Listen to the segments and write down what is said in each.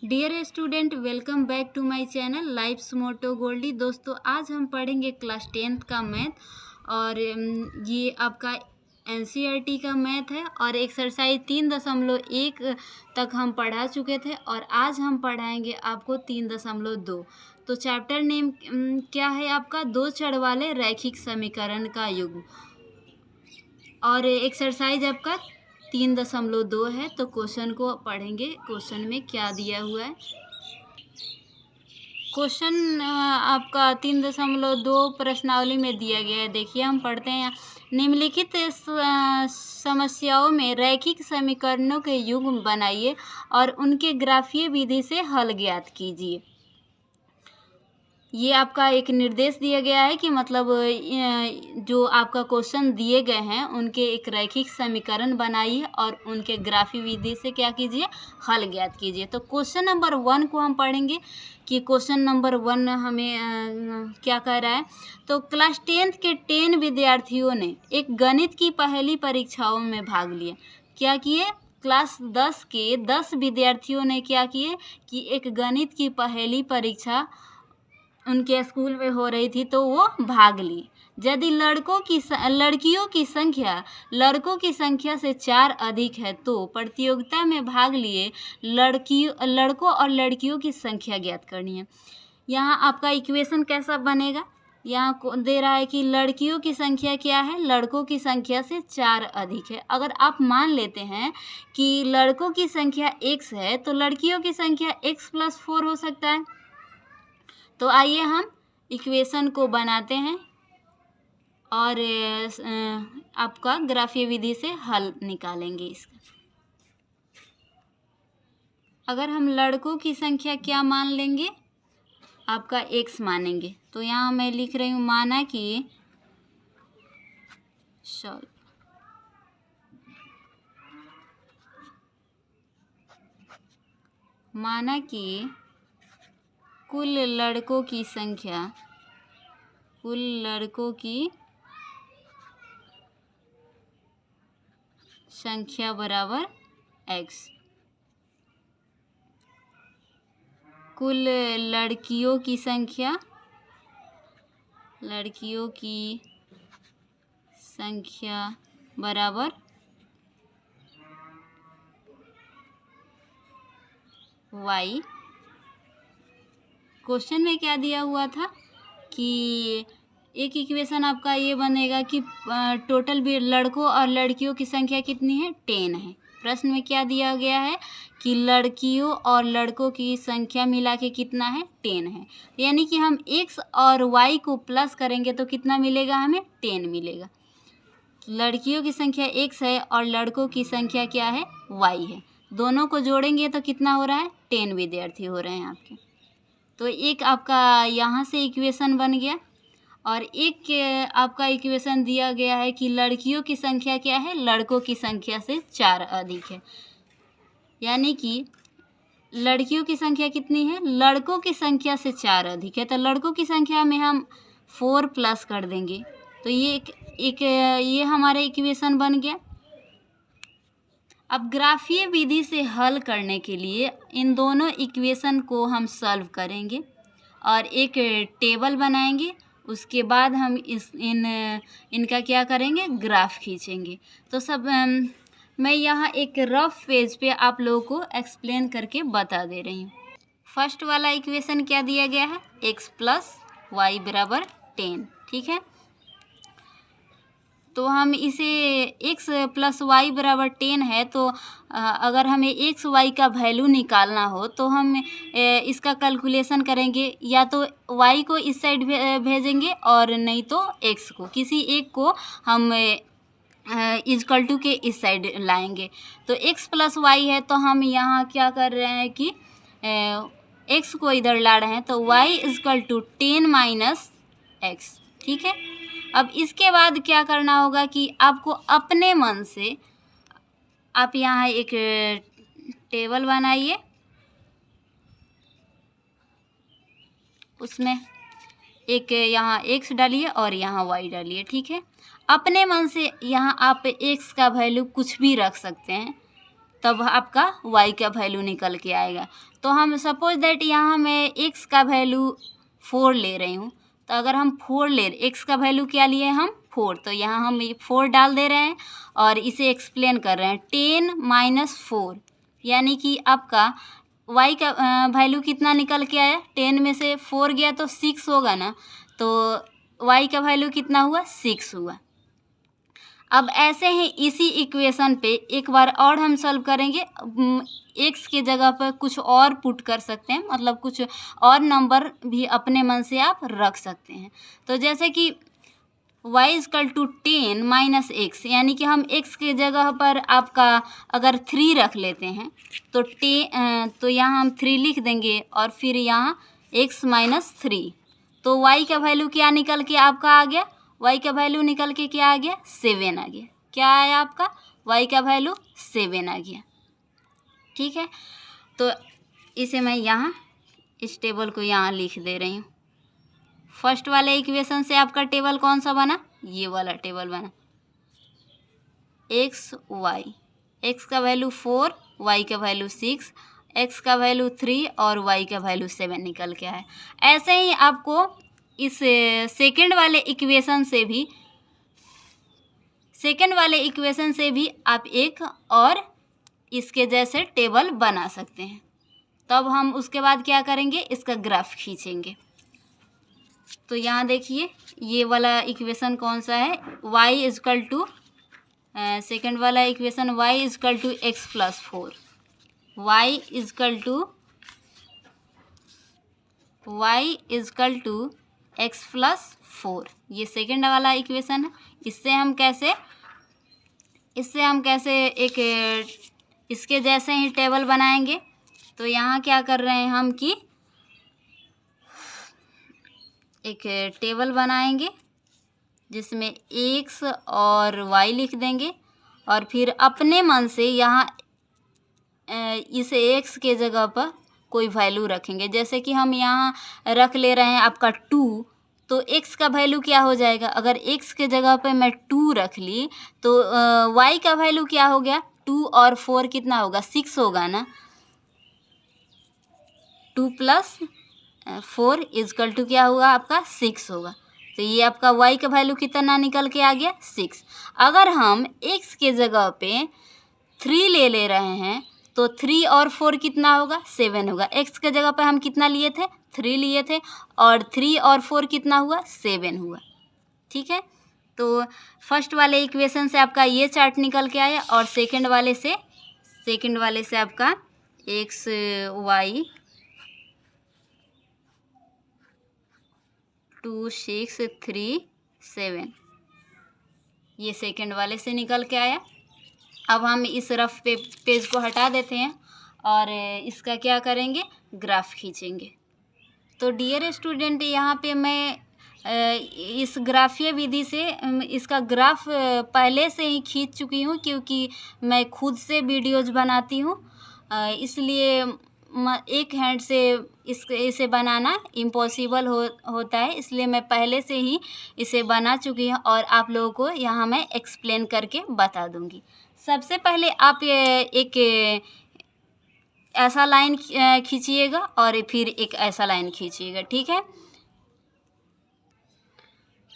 Dear student, welcome back to my channel life's motto Goldy. दोस्तों, आज हम पढ़ेंगे क्लास 10th का मैथ और ये आपका एनसीईआरटी का मैथ है और एक्सरसाइज 3.1 तक हम पढ़ा चुके थे और आज हम पढ़ाएंगे आपको 3.2। तो चैप्टर नेम क्या है आपका? दो चर वाले रैखिक समीकरण का युग्म और एक्सरसाइज आपका 3.2 है। तो क्वेश्चन को पढ़ेंगे। क्वेश्चन में क्या दिया हुआ है? क्वेश्चन आपका 3.2 प्रश्नावली में दिया गया है। देखिए, हम पढ़ते हैं। निम्नलिखित समस्याओं में रैखिक समीकरणों के युग्म बनाइए और उनके ग्राफीय विधि से हल ज्ञात कीजिए। ये आपका एक निर्देश दिया गया है कि मतलब जो आपका क्वेश्चन दिए गए हैं उनके एक रैखिक समीकरण बनाइए और उनके ग्राफी विधि से क्या कीजिए? हल ज्ञात कीजिए। तो क्वेश्चन नंबर 1 को हम पढ़ेंगे कि क्वेश्चन नंबर 1 हमें क्या कह रहा है। तो क्लास 10th के 10 विद्यार्थियों ने एक गणित की पहली परीक्षाओं में भाग लिया। क्या किए? क्लास 10 के 10 विद्यार्थियों ने क्या किए कि एक गणित की पहली परीक्षा उनके स्कूल में हो रही थी तो वो भाग ली। यदि लड़कों की संख्या से 4 अधिक है तो प्रतियोगिता में भाग लिए लड़कों और लड़कियों की संख्या ज्ञात करनी है। यहाँ आपका इक्वेशन कैसा बनेगा? यहाँ दे रहा है कि लड़कियों की संख्या क्या है? लड़कों की संख्या से 4 अधिक है। अगर आप मान लेते हैं कि लड़कों की संख्या x है तो लड़कियों की संख्या x+4 हो सकता है। तो आइए हम इक्वेशन को बनाते हैं और आपका ग्राफीय विधि से हल निकालेंगे इसका। अगर हम लड़कों की संख्या क्या मान लेंगे? आपका x मानेंगे। तो यहाँ मैं लिख रही हूँ माना कि कुल लड़कों की संख्या बराबर x, कुल लड़कियों की संख्या बराबर y। क्वेश्चन में क्या दिया हुआ था कि एक इक्वेशन आपका ये बनेगा कि टोटल भी लड़कों और लड़कियों की संख्या कितनी है? 10 है। प्रश्न में क्या दिया गया है कि लड़कियों और लड़कों की संख्या मिला के कितना है? 10 है। यानी कि हम x और y को प्लस करेंगे तो कितना मिलेगा? हमें 10 मिलेगा। लड़कियों की संख्या x है और लड़कों की संख्या क्या है? y है। दोनों को जोड़ेंगे तो कितना हो रहा है? 10 विद्यार्थी हो रहे हैं आपके। तो एक आपका यहाँ से इक्वेशन बन गया और एक आपका इक्वेशन दिया गया है कि लड़कियों की संख्या क्या है? लड़कों की संख्या से 4 अधिक है। यानी कि लड़कियों की संख्या कितनी है? लड़कों की संख्या से 4 अधिक है। तो लड़कों की संख्या में हम 4 प्लस कर देंगे तो ये हमारा इक्वेशन बन गया। अब ग्राफीय विधि से हल करने के लिए इन दोनों इक्वेशन को हम सॉल्व करेंगे और एक टेबल बनाएंगे। उसके बाद हम इनका क्या करेंगे? ग्राफ खींचेंगे। तो मैं यहाँ एक रफ पेज पे आप लोगों को एक्सप्लेन करके बता दे रही हूँ। फर्स्ट वाला इक्वेशन क्या दिया गया है? x+y बराबर 10। ठीक है, तो हम इसे x+y बराबर 10 है तो अगर हमें x y का वैल्यू निकालना हो तो हम इसका कैलकुलेशन करेंगे। या तो y को इस साइड भेजेंगे और नहीं तो x को, किसी एक को हम इक्वल टू के इस साइड लाएंगे। तो x+y है तो हम यहाँ क्या कर रहे हैं कि x को इधर ला रहे हैं तो y = 10 - x। ठीक है, अब इसके बाद क्या करना होगा कि आपको अपने मन से आप यहाँ एक टेबल बनाइए, उसमें एक यहाँ x डालिए और यहाँ y डालिए। ठीक है, अपने मन से यहाँ आप x का वैल्यू कुछ भी रख सकते हैं। तब आपका y का वैल्यू निकल के आएगा। तो हम सपोज दैट यहाँ मैं x का वैल्यू 4 ले रही हूँ, तो अगर हम 4 ले x का वैल्यू क्या लिए हम 4, तो यहाँ हम 4 डाल दे रहे हैं और इसे एक्सप्लेन कर रहे हैं 10 - 4, यानी कि आपका y का वैल्यू कितना निकल के आया, 10 में से 4 गया तो 6 होगा ना, तो y का वैल्यू कितना हुआ 6 हुआ। अब ऐसे ही इसी इक्वेशन पे एक बार और हम सॉल्व करेंगे। x के जगह पर कुछ और पुट कर सकते हैं, मतलब कुछ और नंबर भी अपने मन से आप रख सकते हैं। तो जैसे कि y = 10 - x, यानी कि हम x के जगह पर आपका अगर 3 रख लेते हैं तो यहाँ हम 3 लिख देंगे और फिर यहाँ x - 3, तो y का वैल्यू क्या निकल के आपका आ गया, y का वैल्यू निकल के क्या आ गया 7 आ गया। क्या आया आपका y का वैल्यू 7 आ गया। ठीक है, तो इसे मैं यहाँ इस टेबल को यहाँ लिख दे रही हूँ। फर्स्ट वाले इक्वेशन से आपका टेबल कौन सा बना, ये वाला टेबल बना, x y, x का वैल्यू 4, y का वैल्यू 6, x का वैल्यू 3 और y का वैल्यू 7 निकल के आया। ऐसे ही आपको इस सेकंड वाले इक्वेशन से भी आप एक और इसके जैसे टेबल बना सकते हैं। तब हम उसके बाद क्या करेंगे, इसका ग्राफ खींचेंगे। तो यहाँ देखिए ये वाला इक्वेशन कौन सा है, y = सेकंड वाला equation y = x + 4, y = x + 4, ये सेकंड वाला इक्वेशन है। इससे हम कैसे एक इसके जैसे ही टेबल बनाएंगे। तो यहाँ क्या कर रहे हैं हम कि एक टेबल बनाएंगे जिसमें x और y लिख देंगे और फिर अपने मन से यहाँ इस x के जगह पर कोई वैल्यू रखेंगे। जैसे कि हम यहाँ रख ले रहे हैं आपका 2, तो x का वैल्यू क्या हो जाएगा, अगर x के जगह पे मैं 2 रख ली तो y का वैल्यू क्या हो गया, 2 और 4 कितना होगा 6 होगा ना, 2 + 4 = क्या होगा आपका 6 होगा। तो ये आपका y का वैल्यू कितना निकल के आ गया 6। अगर हम x के जगह पे 3 ले रहे हैं तो 3 और 4 कितना होगा 7 होगा। x के जगह पे हम कितना लिए थे 3 लिए थे और 3 और 4 कितना हुआ 7 हुआ। ठीक है, तो फर्स्ट वाले इक्वेशन से आपका ये चार्ट निकल के आया और सेकंड वाले से आपका x y 2 6 3 7 ये सेकंड वाले से निकल के आया। अब हम इस रफ पेज को हटा देते हैं और इसका क्या करेंगे, ग्राफ खींचेंगे। तो डियर स्टूडेंट, यहाँ पे मैं इस ग्राफीय विधि से इसका ग्राफ पहले से ही खींच चुकी हूँ, क्योंकि मैं खुद से वीडियोज़ बनाती हूँ, इसलिए एक हैंड से इसे बनाना इम्पॉसिबल होता है, इसलिए मैं पहले से ही इसे बना चुकी हूँ और आप लोगों को यहाँ मैं एक्सप्लेन करके बता दूँगी। सबसे पहले आप एक ऐसा लाइन खींचिएगा और फिर एक ऐसा लाइन खींचिएगा। ठीक है,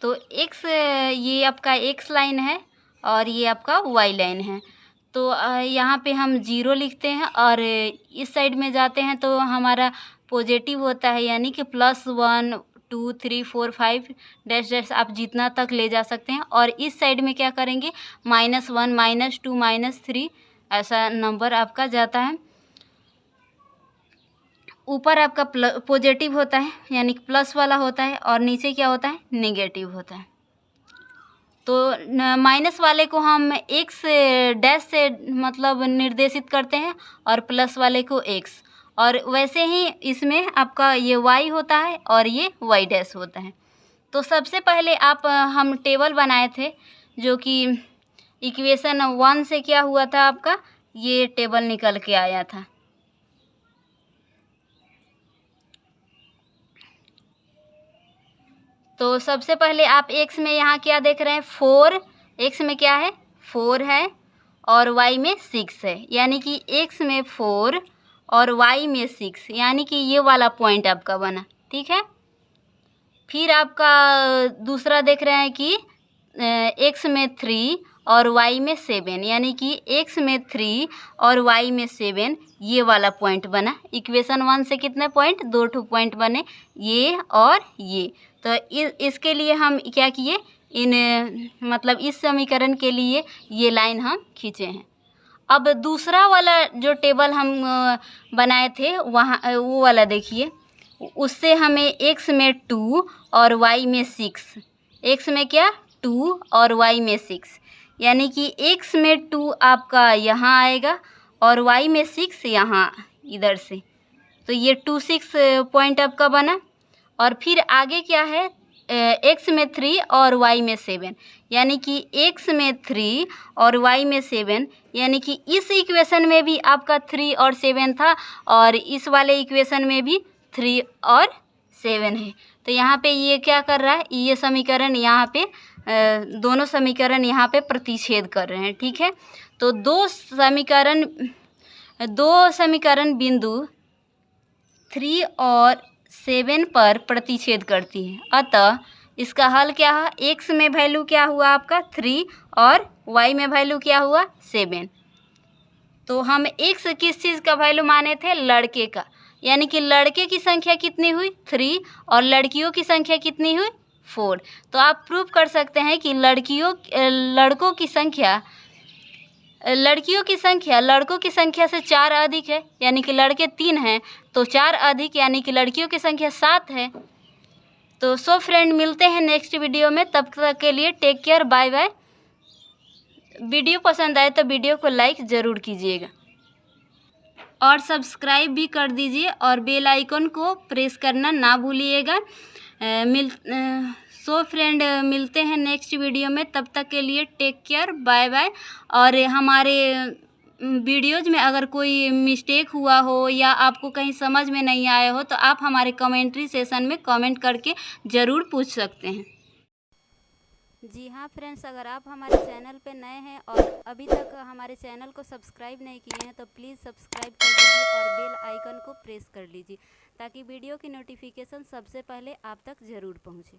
तो x ये आपका x लाइन है और ये आपका y लाइन है। तो यहाँ पे हम 0 लिखते हैं और इस साइड में जाते हैं तो हमारा पॉजिटिव होता है, यानी कि +1 2 3 4 5 डैश डैश आप जितना तक ले जा सकते हैं। और इस साइड में क्या करेंगे, -1 -2 -3 ऐसा नंबर आपका जाता है। ऊपर आपका पॉजिटिव होता है यानी कि प्लस वाला होता है और नीचे क्या होता है, नेगेटिव होता है। तो माइनस वाले को हम x डैश से मतलब निर्देशित करते हैं और प्लस वाले को x, और वैसे ही इसमें आपका ये y होता है और ये y डैश होता है। तो सबसे पहले हम टेबल बनाए थे, जो कि इक्वेशन 1 से क्या हुआ था, आपका ये टेबल निकल के आया था। तो सबसे पहले आप x में यहाँ क्या देख रहे हैं, 4, x में क्या है 4 है और y में 6 है, यानी कि x में 4 और y में 6, यानी कि ये वाला पॉइंट आपका बना। ठीक है। फिर आपका दूसरा देख रहे हैं कि x में 3 और y में 7, यानी कि x में 3 और y में 7, ये वाला पॉइंट बना। इक्वेशन 1 से कितने पॉइंट? 2 पॉइंट बने, ये और ये। तो इसके लिए हम क्या किए, मतलब इस समीकरण के लिए ये लाइन हम खींचे हैं। अब दूसरा वाला जो टेबल हम बनाए थे वहाँ, वो वाला देखिए, उससे हमें x में 2 और y में 6, x में क्या 2 और y में 6, यानी कि x में 2 आपका यहाँ आएगा और y में 6 यहाँ इधर से। तो ये 2 6 पॉइंट आपका बना। और फिर आगे क्या है, x में 3 और y में 7, यानी कि x में 3 और y में 7, यानी कि इस इक्वेशन में भी आपका 3 और 7 था और इस वाले इक्वेशन में भी 3 और 7 है। तो यहाँ पे ये क्या कर रहा है, ये समीकरण यहाँ पे दोनों समीकरण यहाँ पे प्रतिच्छेद कर रहे हैं। ठीक है। तो दो समीकरण बिंदु 3 और 7 पर प्रतिच्छेद करती है। अतः इसका हल क्या है, x में वैल्यू क्या हुआ आपका 3 और y में वैल्यू क्या हुआ 7। तो हम x किस चीज़ का वैल्यू माने थे, लड़के का, यानी कि लड़के की संख्या कितनी हुई 3 और लड़कियों की संख्या कितनी हुई 4। तो आप प्रूव कर सकते हैं कि लड़कों की संख्या लड़कों की संख्या से 4 अधिक है, यानी कि लड़के 3 हैं, तो 4 अधिक यानी कि लड़कियों की संख्या 7 है। तो सो फ्रेंड, मिलते हैं नेक्स्ट वीडियो में, तब तक के लिए take care, bye bye. Video पसंद आए तो वीडियो को लाइक ज़रूर कीजिएगा और सब्सक्राइब भी कर दीजिए और बेल आइकन को प्रेस करना ना भूलिएगा। सो फ्रेंड, मिलते हैं नेक्स्ट वीडियो में, तब तक के लिए टेक केयर, बाय बाय। और हमारे वीडियोज़ में अगर कोई मिस्टेक हुआ हो या आपको कहीं समझ में नहीं आया हो तो आप हमारे कमेंट्री सेशन में कमेंट करके ज़रूर पूछ सकते हैं। जी हाँ फ्रेंड्स, अगर आप हमारे चैनल पे नए हैं और अभी तक हमारे चैनल को सब्सक्राइब नहीं किए हैं तो प्लीज़ सब्सक्राइब कर लीजिए और बेल आइकन को प्रेस कर लीजिए ताकि वीडियो की नोटिफिकेशन सबसे पहले आप तक ज़रूर पहुँचे।